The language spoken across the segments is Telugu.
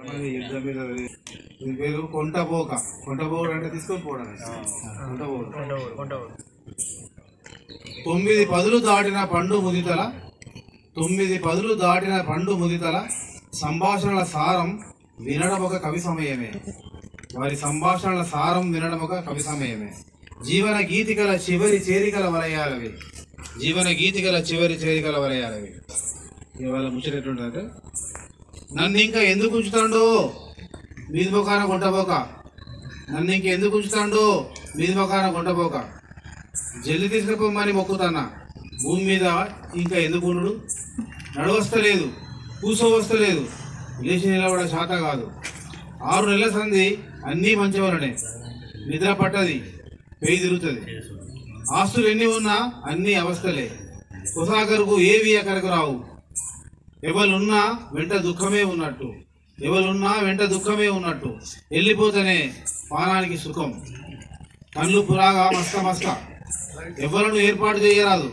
దీని పేరు కొంటపోక. కొంటపోడు అంటే తీసుకొని పోవడం. కొంటపోడు. 9 పదులు దాటిన పండు ముదితల, 9 పదులు దాటిన పండు ముదితల సంభాషణల సారం వినడం ఒక కవి సమయమే. వారి సంభాషణల సారం వినడం ఒక కవి సమయమే. జీవన గీతికల చివరి చేరికల వలయాలవి. జీవన గీతికల చివరి చేరికల వలయాలవి. ఇవాళ ముచ్చటేటుంటే, నన్ను ఇంకా ఎందుకు ఉంచుతాడో మీది మొకాన కొంటపోక, నన్ను ఇంక ఎందుకు ఉంచుతాడో మీది మొకాన కొంటపోక, జల్లి తీసుకుపోమని మొక్కుతాన్నా, భూమి మీద ఇంకా ఎందుకు ఉండు, నడవస్తలేదు, కూసోవస్తలేదు, లేచి నిలబడ శాత కాదు. 6 నెలల సంధి అన్నీ మంచివలనే, నిద్ర పట్టది, పెయి తిరుగుతుంది. ఆస్తులు ఎన్ని ఉన్నా అన్నీ అవస్థలే, కొసాగరుకు ఏవి ఎక్కడికి రావు. ఎవరున్నా వెంట దుఃఖమే ఉన్నట్టు, ఎవరున్నా వెంట దుఃఖమే ఉన్నట్టు, వెళ్ళిపోతేనే పానానికి సుఖం. కళ్ళు పురాగా మస్క మస్క, ఎవలను ఏర్పాటు చేయరాదు,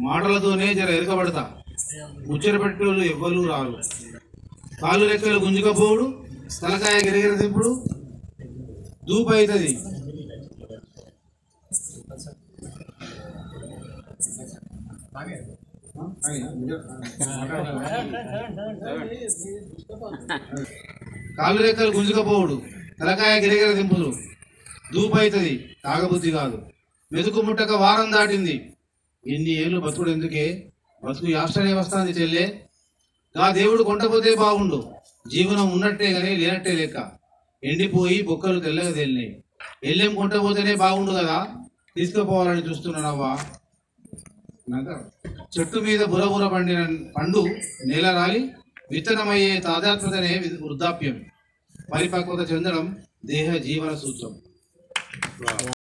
మాటలతోనే జర ఎరకబడతా, ముచ్చట పెట్టేళ్ళు ఎవ్వరూ రారు. కాళ్ళు రెక్కలు గుంజుకపోవుడు, తలకాయ గిరగిర దింపుడు, దూపు అవుతుంది. కాళ్ళు రెక్కలు గుంజుకపోవుడు, తలకాయ గిరగిర దింపుడు, దూపు అవుతుంది, తాగబుద్ధి కాదు. మెతుకు ముట్టక వారం దాటింది, ఎన్ని ఏళ్ళు బతుకుడు ఎందుకే, బతుకు యాష్టనే వస్తుంది చెల్లే. గా దేవుడు కొంటపోతే బాగుండు, జీవనం ఉన్నట్టే కానీ లేనట్టే లెక్క. ఎండిపోయి బొక్కలు తెల్లగా తేలినాయి, ఎల్లెం కొంటపోతేనే బాగుండు కదా, తీసుకుపోవాలని చూస్తున్నానవ్వా. చెట్టు మీద బురబుర పండిన పండు నేల రాలి విత్తనమయ్యే తాదాత్మతనే వృద్ధాప్యం. పరిపక్వత చెందడం దేహ జీవన సూత్రం.